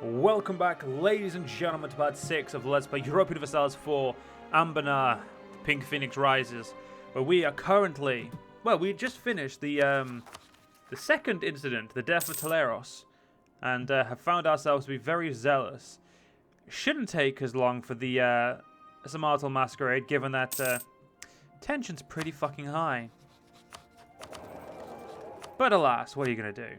Welcome back, ladies and gentlemen, to part 6 of Let's Play Europa Universalis 4 Anbennar, the Pink Phoenix Rises, where we are currently, well, we just finished the second incident, the death of Teleros, and have found ourselves to be very zealous. It shouldn't take as long for the Samartal Masquerade, given that tension's pretty fucking high. But alas, what are you going to do?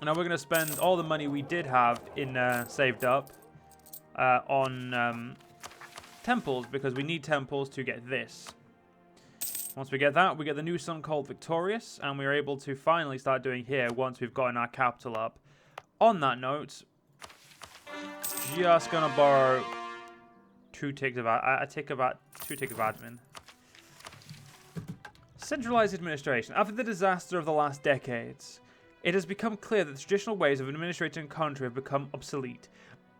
Now we're going to spend all the money we did have in saved up on temples, because we need temples to get this. Once we get that, we get the new sun called Victorious, and we're able to finally start doing here once we've gotten our capital up. On that note, just going to borrow two ticks of admin. Centralized administration. After the disaster of the last decades, it has become clear that the traditional ways of administrating a country have become obsolete.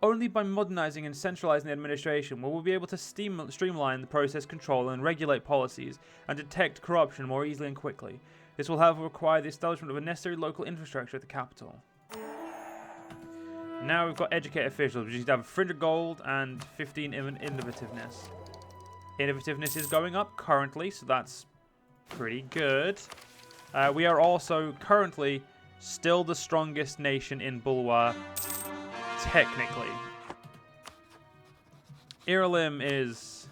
Only by modernizing and centralizing the administration will we be able to streamline the process, control and regulate policies, and detect corruption more easily and quickly. This will, however, require the establishment of a necessary local infrastructure at the capital. Now we've got educate officials. We just have 300 gold and 15 innovativeness. Innovativeness is going up currently, so that's pretty good. We are also currently still the strongest nation in Bulwar, technically. Iralim is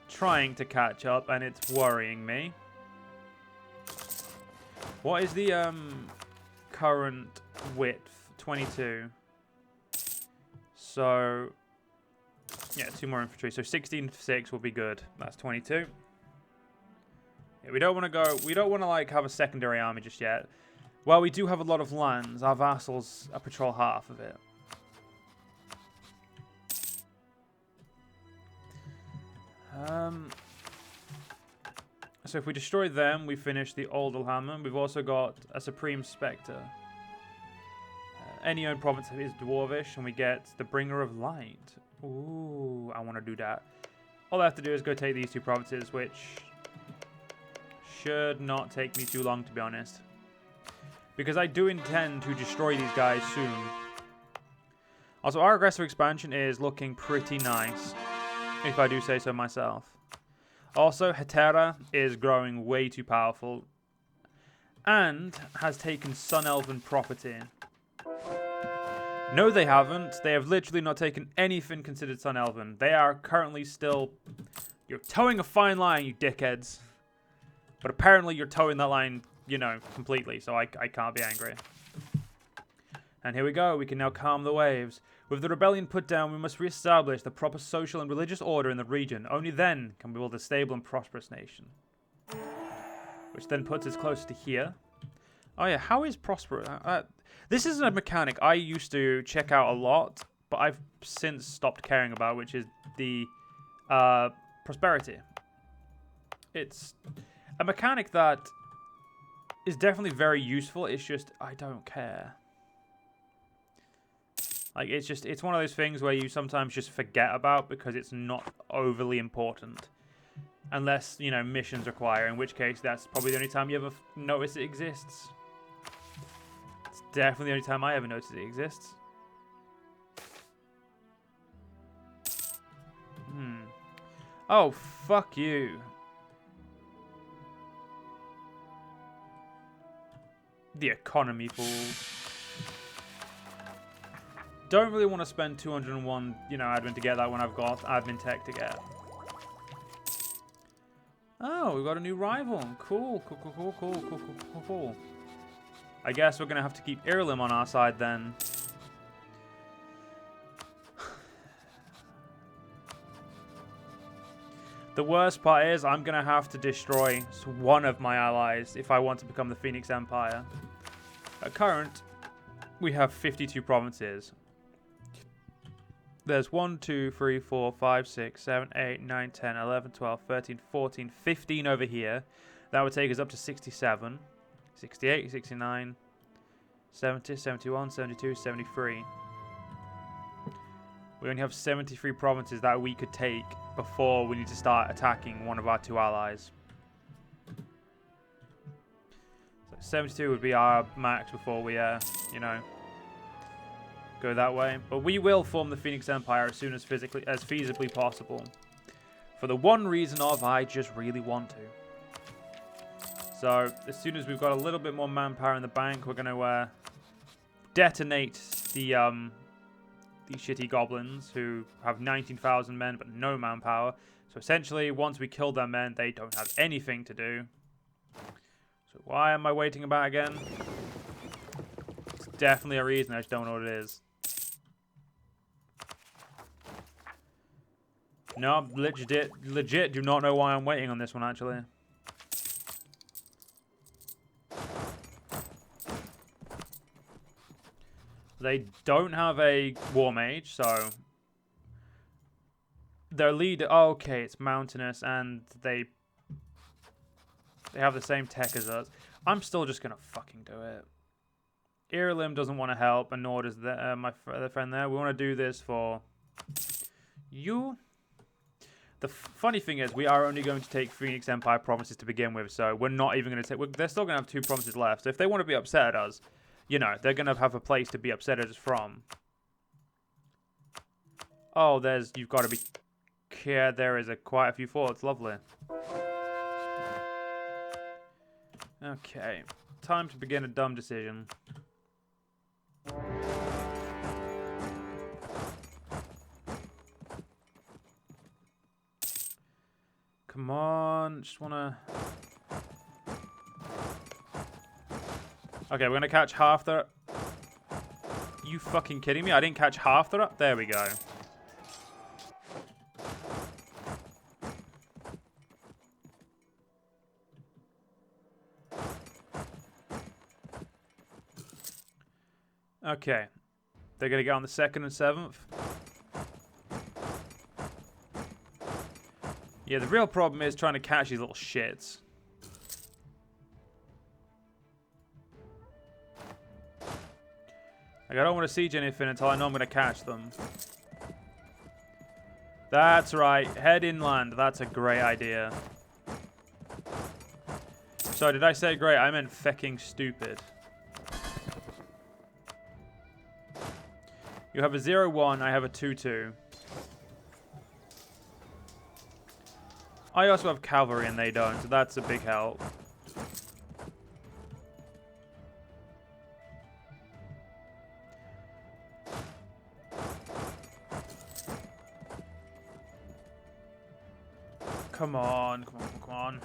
trying to catch up, and it's worrying me. What is the current width? 22. So, yeah, 2 more infantry. So 16-6 will be good. That's 22. Yeah, we don't want to like have a secondary army just yet. Well, we do have a lot of lands. Our vassals patrol half of it. So if we destroy them, we finish the Oldelhammer. We've also got a Supreme Spectre. Any owned province is dwarvish, and we get the Bringer of Light. Ooh, I want to do that. All I have to do is go take these 2 provinces, which should not take me too long, to be honest, because I do intend to destroy these guys soon. Also, our aggressive expansion is looking pretty nice, if I do say so myself. Also, Hetera is growing way too powerful and has taken Sun Elven property. No, they haven't. They have literally not taken anything considered Sun Elven. They are currently still... You're towing a fine line, you dickheads. But apparently you're towing that line, you know, completely, so I can't be angry. And here we go. We can now calm the waves. With the rebellion put down, we must re-establish the proper social and religious order in the region. Only then can we build a stable and prosperous nation. Which then puts us closer to here. Oh yeah, how is prosperous? This is a mechanic I used to check out a lot, but I've since stopped caring about, which is the prosperity. It's a mechanic that is definitely very useful. It's just, I don't care. Like, it's one of those things where you sometimes just forget about because it's not overly important. Unless, you know, missions require, in which case that's probably the only time you ever notice it exists. It's definitely the only time I ever notice it exists. Oh, fuck you. The economy fools. Don't really want to spend 201, you know, admin to get that when I've got admin tech to get. Oh, we've got a new rival. Cool. I guess we're going to have to keep Iralim on our side then. The worst part is I'm going to have to destroy one of my allies if I want to become the Phoenix Empire. At current, we have 52 provinces. There's 1, 2, 3, 4, 5, 6, 7, 8, 9, 10, 11, 12, 13, 14, 15 over here. That would take us up to 67, 68, 69, 70, 71, 72, 73. We only have 73 provinces that we could take before we need to start attacking one of our 2 allies. So 72 would be our max before we, you know, go that way. But we will form the Phoenix Empire as soon as feasibly possible. For the one reason of I just really want to. So as soon as we've got a little bit more manpower in the bank, we're going to detonate the these shitty goblins who have 19,000 men but no manpower. So essentially, once we kill their men, they don't have anything to do. So why am I waiting about again? It's definitely a reason, I just don't know what it is. No, legit do not know why I'm waiting on this one, actually. They don't have a war mage, so their leader. Oh, okay, it's mountainous, and they have the same tech as us. I'm still just gonna fucking do it. Iralim doesn't want to help, and nor does my other friend there. We want to do this for you. The funny thing is, we are only going to take Phoenix Empire provinces to begin with, so we're not even going to take. They're still going to have 2 provinces left. So if they want to be upset at us, you know, they're going to have a place to be upset at us from. Oh, you've got to be. Yeah, there is quite a few forts. Lovely. Okay, time to begin a dumb decision. Come on, just wanna... Okay, we're gonna catch half the... You fucking kidding me? I didn't catch half the... There we go. Okay. They're gonna get on the 2nd and 7th. Yeah, the real problem is trying to catch these little shits. Like, I don't want to siege anything until I know I'm going to catch them. That's right. Head inland. That's a great idea. Sorry, did I say great? I meant fecking stupid. You have a 0-1. I have a 2-2. I also have cavalry and they don't, so that's a big help. Come on, come on, come on.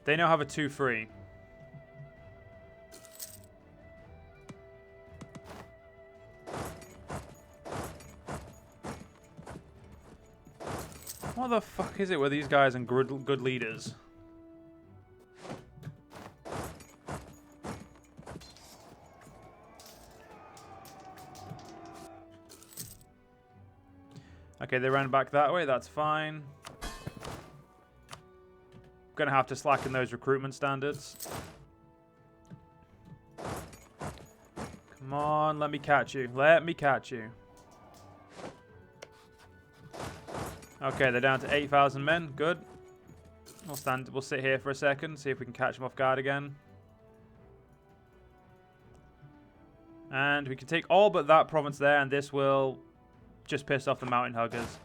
They now have a 2-3. What the fuck is it with these guys and good leaders? Okay, they ran back that way. That's fine. Gonna have to slacken those recruitment standards. Come on, let me catch you. Let me catch you. Okay, they're down to 8,000 men. Good. We'll sit here for a second, see if we can catch them off guard again. And we can take all but that province there, and this will just piss off the mountain huggers.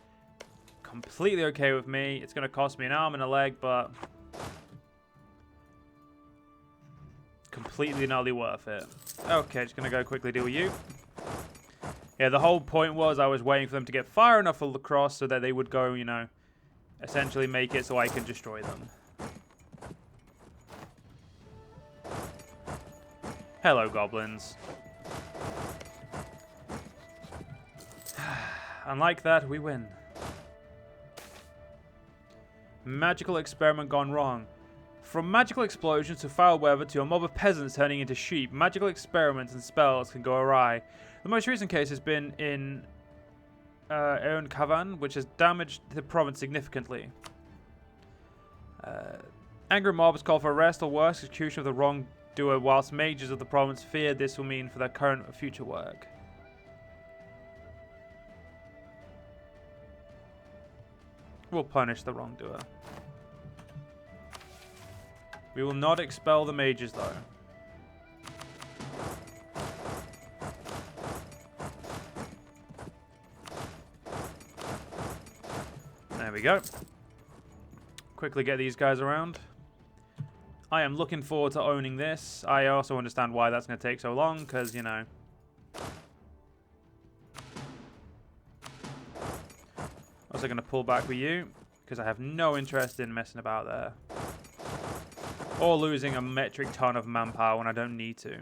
Completely okay with me. It's going to cost me an arm and a leg, but completely and utterly worth it. Okay, just going to go quickly deal with you. Yeah, the whole point was I was waiting for them to get far enough across so that they would go, you know, essentially make it so I can destroy them. Hello, goblins. And like that, we win. Magical experiment gone wrong. From magical explosions to foul weather to a mob of peasants turning into sheep, magical experiments and spells can go awry. The most recent case has been in Eon Kavan, which has damaged the province significantly. Angry mobs call for arrest or worse, execution of the wrongdoer, whilst mages of the province fear this will mean for their current or future work. We'll punish the wrongdoer. We will not expel the mages, though. There we go. Quickly get these guys around. I am looking forward to owning this. I also understand why that's going to take so long, because, you know. Also going to pull back with you, because I have no interest in messing about there. Or losing a metric ton of manpower when I don't need to.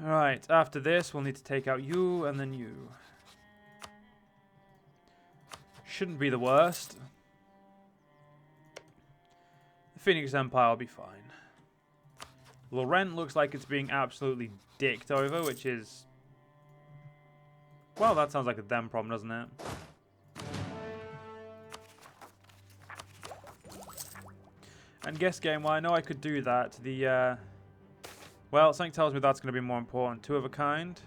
Alright, after this, we'll need to take out you and then you. Shouldn't be the worst. The Phoenix Empire will be fine. Laurent looks like it's being absolutely dicked over, which is... Well, that sounds like a them problem, doesn't it? And guess game, well, I know I could do that. The, well, something tells me that's going to be more important. Two of a kind.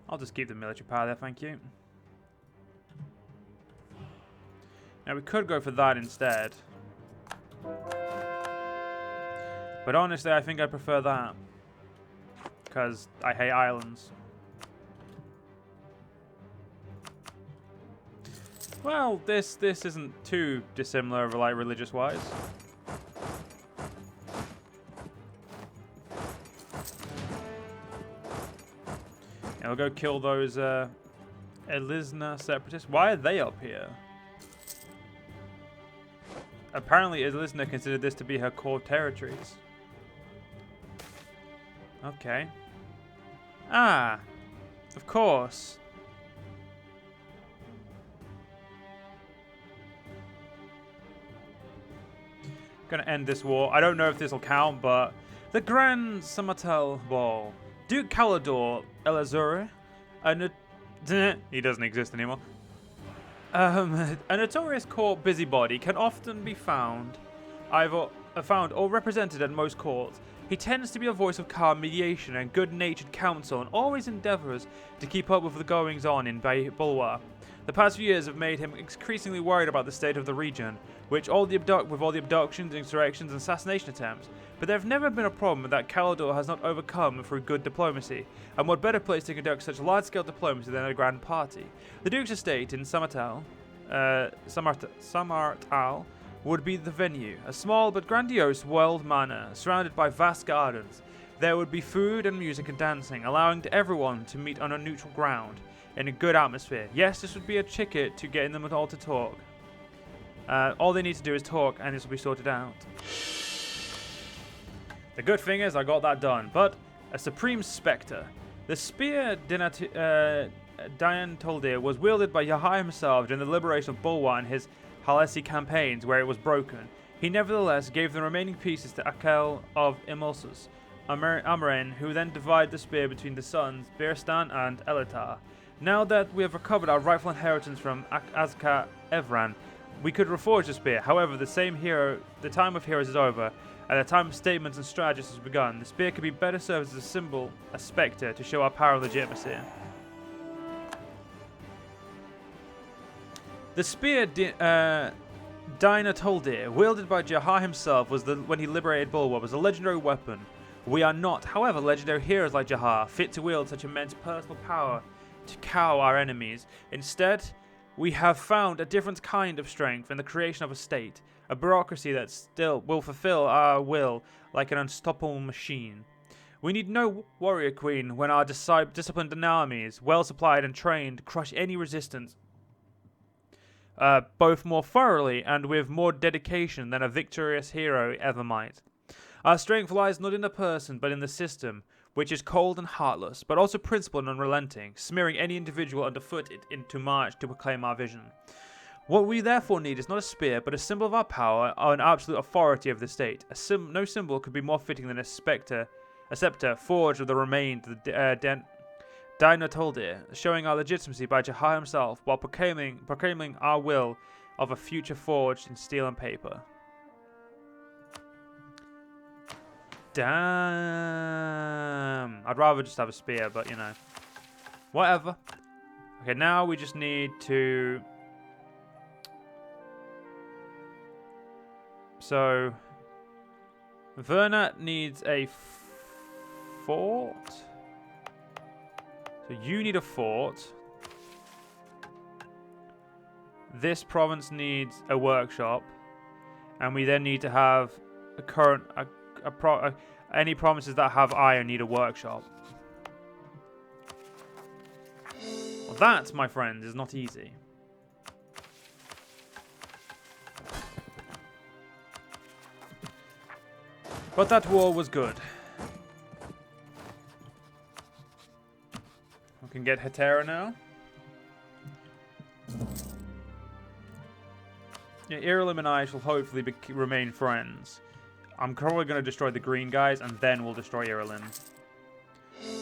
I'll just keep the military power there, thank you. Now, we could go for that instead. But honestly, I think I prefer that. Because I hate islands. Well, this isn't too dissimilar, like, religious-wise. Yeah, we'll go kill those Elisna separatists. Why are they up here? Apparently, Elisna considered this to be her core territories. Okay. Ah, of course. Gonna end this war. I don't know if this will count, but the Grand Samatel Ball. Duke Celadora I he doesn't exist anymore. A notorious court busybody can often be found or represented at most courts. He tends to be a voice of calm mediation and good-natured counsel, and always endeavours to keep up with the goings-on in Bulwar. The past few years have made him increasingly worried about the state of the region, with all the abductions, insurrections, and assassination attempts. But there have never been a problem that Celadora has not overcome through good diplomacy, and what better place to conduct such large-scale diplomacy than a grand party? The Duke's estate in Samartal would be the venue, a small but grandiose walled manor surrounded by vast gardens. There would be food and music and dancing, allowing to everyone to meet on a neutral ground in a good atmosphere. Yes, this would be a ticket to getting them all to talk. All they need to do is talk, and this will be sorted out. The good thing is I got that done, but a supreme spectre. The spear Dian Toldir was wielded by Yahai himself during the liberation of Bulwar in his Halesi campaigns, where it was broken. He nevertheless gave the remaining pieces to Akel of Imulsus, Amaren, who then divided the spear between the sons Birstan and Elitar. Now that we have recovered our rightful inheritance from Azka Evran, we could reforge the spear. However, the time of heroes is over, and the time of statements and strategies has begun. The spear could be better served as a symbol, a spectre, to show our power and legitimacy. The spear Dina Toldir, wielded by Jahar himself when he liberated Bulwar, was a legendary weapon. We are not, however, legendary heroes like Jahar, fit to wield such immense personal power to cow our enemies. Instead, we have found a different kind of strength in the creation of a state, a bureaucracy that still will fulfill our will like an unstoppable machine. We need no warrior queen when our disciplined armies, well supplied and trained, crush any resistance, both more thoroughly and with more dedication than a victorious hero ever might. Our strength lies not in the person, but in the system, which is cold and heartless, but also principled and unrelenting, smearing any individual underfoot into march to proclaim our vision. What we therefore need is not a spear, but a symbol of our power or an absolute authority of the state. No symbol could be more fitting than a scepter forged of the remains of the Dina Toldir, showing our legitimacy by Jahar himself, while proclaiming our will of a future forged in steel and paper. Damn. I'd rather just have a spear, but you know. Whatever. Okay, now we just need to... So... Vernat needs a fort. So you need a fort. This province needs a workshop. And we then need to have a current... any provinces that have iron need a workshop. Well, that, my friend, is not easy. But that war was good. We can get Hetera now. Yeah, Ireland and I shall hopefully remain friends. I'm probably going to destroy the green guys, and then we'll destroy Ireland.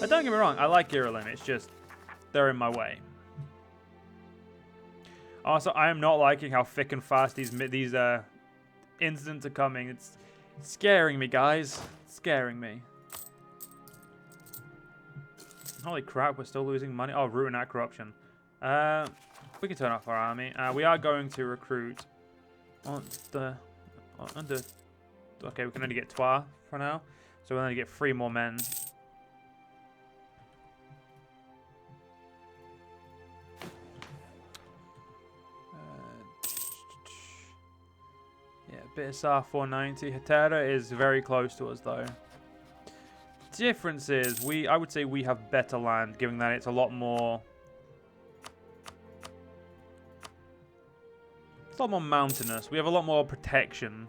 But don't get me wrong, I like Ireland. It's just, they're in my way. Also, I am not liking how thick and fast these incidents are coming. It's scaring me, guys. It's scaring me. Holy crap, we're still losing money. Oh, root and that corruption. We can turn off our army. We are going to recruit okay, we can only get 12 for now. So we'll only get 3 more men. Yeah, Birsar 490. Hetera is very close to us though. Difference is, I would say we have better land, given that it's a lot more... It's a lot more mountainous. We have a lot more protection.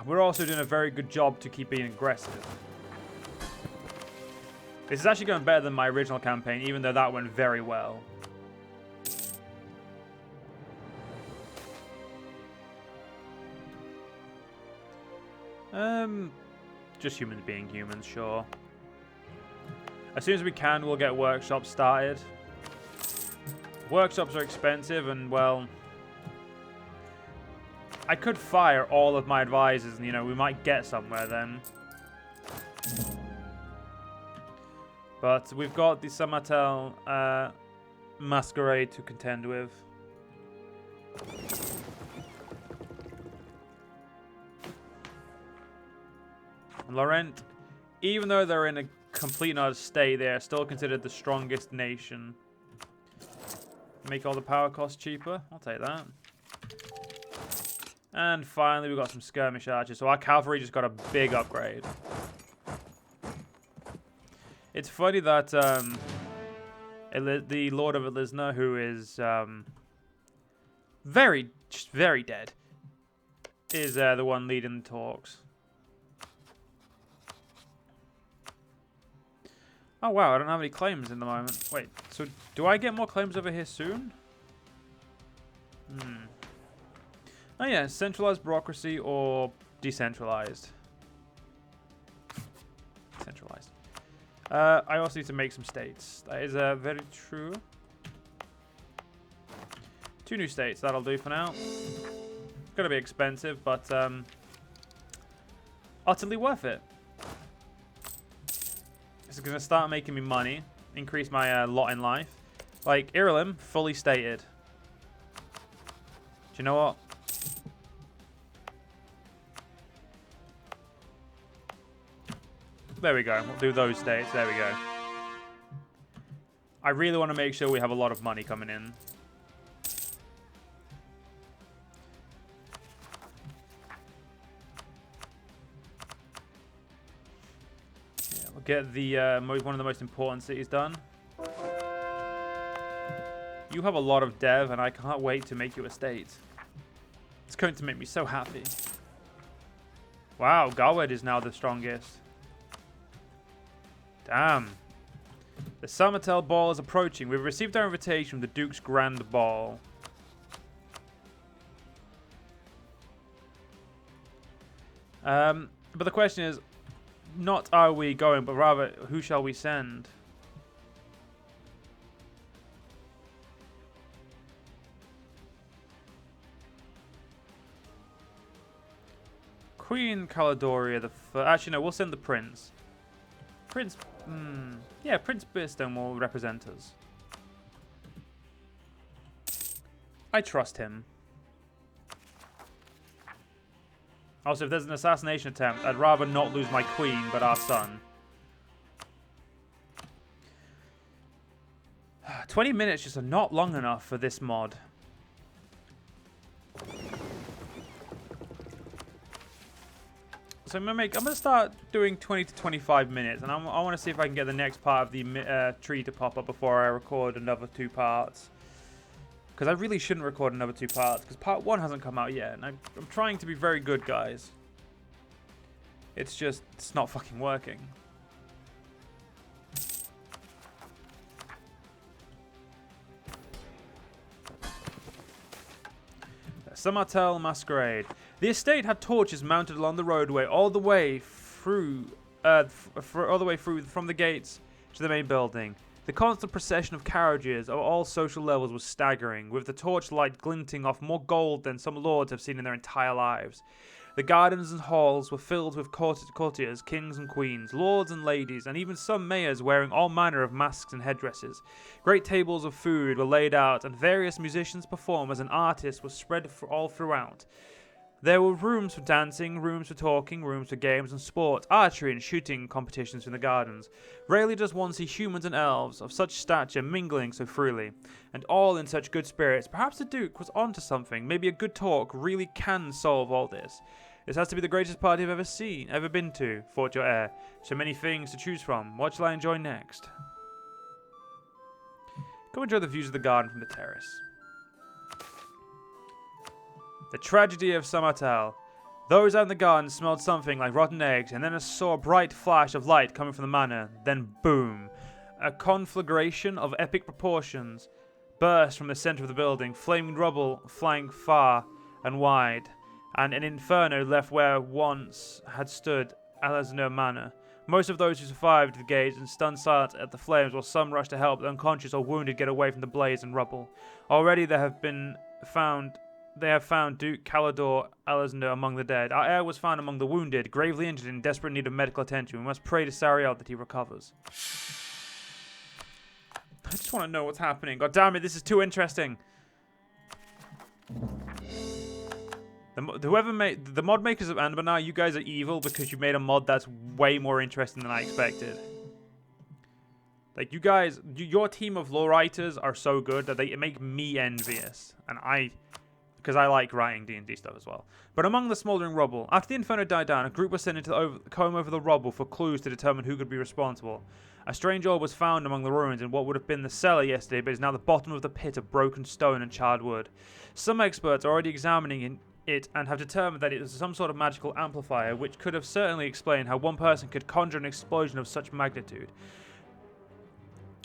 We're also doing a very good job to keep being aggressive. This is actually going better than my original campaign, even though that went very well. Just humans being humans, sure. As soon as we can, we'll get workshops started. Workshops are expensive, and well, I could fire all of my advisors, and you know, we might get somewhere then. But we've got the Samatel Masquerade to contend with. Laurent, even though they're in a complete and utter state, they are still considered the strongest nation. Make all the power costs cheaper. I'll take that. And finally, we've got some skirmish archers. So our cavalry just got a big upgrade. It's funny that the Lord of Elisna, who is very dead, is the one leading the talks. Oh wow, I don't have any claims in the moment. Wait, so do I get more claims over here soon? Oh yeah, centralized bureaucracy or decentralized? Centralized. I also need to make some states. That is very true. 2 new states, that'll do for now. It's gonna be expensive, but utterly worth it. It's going to start making me money, increase my lot in life. Like, Ireland, fully stated. Do you know what? There we go. We'll do those states. There we go. I really want to make sure we have a lot of money coming in. Get the one of the most important cities done. You have a lot of dev, and I can't wait to make you a state. It's going to make me so happy. Wow, Galwed is now the strongest. Damn. The Samatel Ball is approaching. We've received our invitation from the Duke's Grand Ball. But the question is, not are we going, but rather who shall we send? Queen Caledoria the first. Actually, no, we'll send the Prince. Prince. Yeah, Prince Beerstone will represent us. I trust him. Also, if there's an assassination attempt, I'd rather not lose my queen, but our son. 20 minutes just not long enough for this mod. So I'm gonna start doing 20 to 25 minutes, and I want to see if I can get the next part of the tree to pop up before I record another 2 parts. Because I really shouldn't record another 2 parts, because part 1 hasn't come out yet, and I'm trying to be very good, guys. It's not fucking working. Samartel Masquerade. The estate had torches mounted along the roadway all the way through, from the gates to the main building. The constant procession of carriages of all social levels was staggering, with the torchlight glinting off more gold than some lords have seen in their entire lives. The gardens and halls were filled with courtiers, kings and queens, lords and ladies, and even some mayors wearing all manner of masks and headdresses. Great tables of food were laid out, and various musicians, performers, and artists were spread all throughout. There were rooms for dancing, rooms for talking, rooms for games and sport, archery and shooting competitions in the gardens. Rarely does one see humans and elves of such stature mingling so freely, and all in such good spirits. Perhaps the Duke was onto something. Maybe a good talk really can solve all this. This has to be the greatest party I've ever been to, thought your heir. So many things to choose from. What shall I enjoy next? Go enjoy the views of the garden from the terrace. The tragedy of Samartel. Those out in the garden smelled something like rotten eggs, and then saw a bright flash of light coming from the manor. Then boom! A conflagration of epic proportions burst from the center of the building, flaming rubble flying far and wide, and an inferno left where once had stood Alesnor Manor. Most of those who survived the gaze in stunned silence at the flames, while some rushed to help the unconscious or wounded get away from the blaze and rubble. Already they have found Duke Celadora Alesnor among the dead. Our heir was found among the wounded, gravely injured and in desperate need of medical attention. We must pray to Sariel that he recovers. I just want to know what's happening. God damn it, this is too interesting. Whoever made the mod makers of Anbennar, you guys are evil because you made a mod that's way more interesting than I expected. Like, you guys, your team of lore writers are so good that they make me envious, and because I like writing D&D stuff as well. But among the smoldering rubble, after the inferno died down, a group was sent into comb over the rubble for clues to determine who could be responsible. A strange orb was found among the ruins in what would have been the cellar yesterday, but is now the bottom of the pit of broken stone and charred wood. Some experts are already examining it and have determined that it is some sort of magical amplifier, which could have certainly explained how one person could conjure an explosion of such magnitude.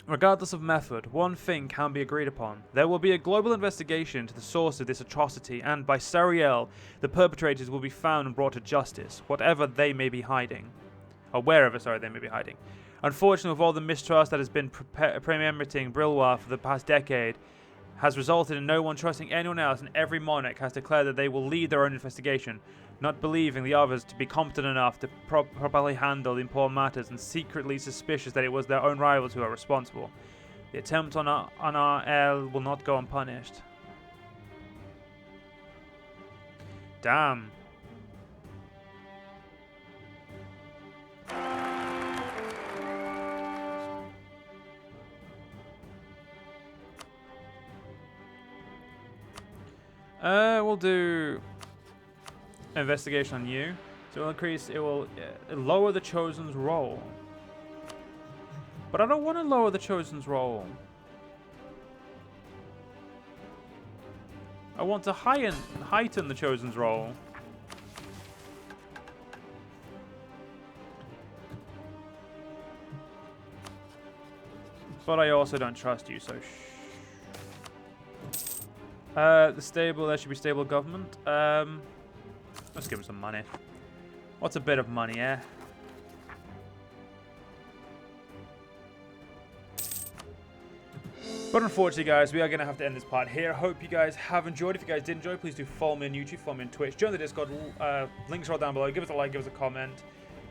Regardless of method, one thing can be agreed upon. There will be a global investigation into the source of this atrocity, and by Sariel, the perpetrators will be found and brought to justice, wherever they may be hiding. Unfortunately, with all the mistrust that has been permeating Bulwar for the past decade, has resulted in no one trusting anyone else, and every monarch has declared that they will lead their own investigation, not believing the others to be competent enough to properly handle important matters, and secretly suspicious that it was their own rivals who are responsible. The attempt on our heir will not go unpunished. Damn. We'll do investigation on you. So it will lower the chosen's roll. But I don't want to lower the chosen's roll. I want to heighten the chosen's roll. But I also don't trust you, so the stable, there should be stable government. Let's give him some money. What's a bit of money, eh? But unfortunately, guys, we are going to have to end this part here. Hope you guys have enjoyed. If you guys did enjoy, please do follow me on YouTube, follow me on Twitch, join the Discord. Links are all down below. Give us a like, give us a comment.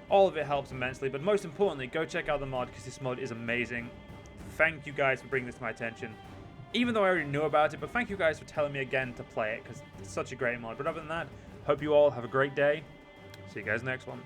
All of it helps immensely. But most importantly, go check out the mod, because this mod is amazing. Thank you guys for bringing this to my attention. Even though I already knew about it, but thank you guys for telling me again to play it, because it's such a great mod. But other than that, Hope you all have a great day. See you guys next one.